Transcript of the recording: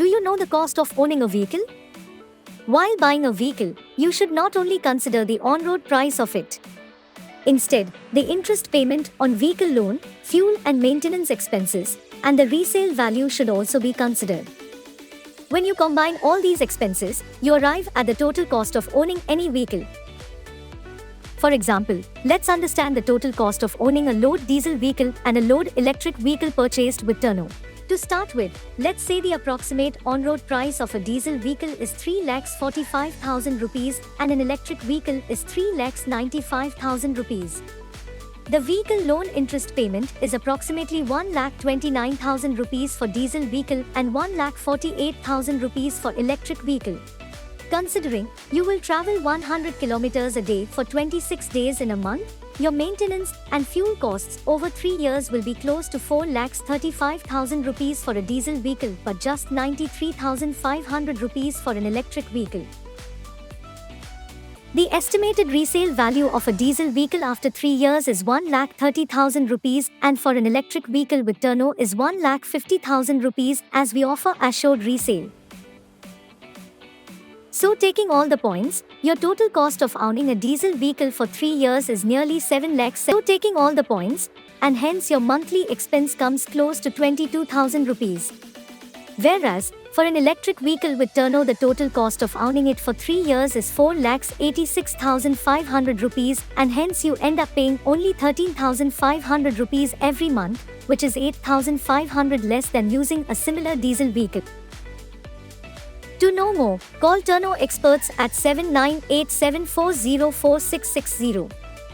Do you know the cost of owning a vehicle? While buying a vehicle, you should not only consider the on-road price of it. Instead, the interest payment on vehicle loan, fuel and maintenance expenses, and the resale value should also be considered. When you combine all these expenses, you arrive at the total cost of owning any vehicle. For example, let's understand the total cost of owning a load diesel vehicle and a load electric vehicle purchased with Turno. To start with, let's say the approximate on-road price of a diesel vehicle is 3,45,000 rupees and an electric vehicle is 3,95,000 rupees. The vehicle loan interest payment is approximately 1,29,000 rupees for diesel vehicle and 1,48,000 rupees for electric vehicle. Considering you will travel 100 kilometers a day for 26 days in a month, your maintenance and fuel costs over 3 years will be close to 4,35,000 rupees for a diesel vehicle but just 93,500 rupees for an electric vehicle. The estimated resale value of a diesel vehicle after 3 years is 1,30,000 rupees and for an electric vehicle with Turno is 1,50,000 rupees as we offer assured resale. So taking all the points, your total cost of owning a diesel vehicle for 3 years is nearly 7 lakhs. So taking all the points, and hence your monthly expense comes close to 22,000 rupees. Whereas, for an electric vehicle with Turno the total cost of owning it for 3 years is 4,86,500 rupees and hence you end up paying only 13,500 rupees every month, which is 8,500 less than using a similar diesel vehicle. To know more, call Turno Experts at 7987404660.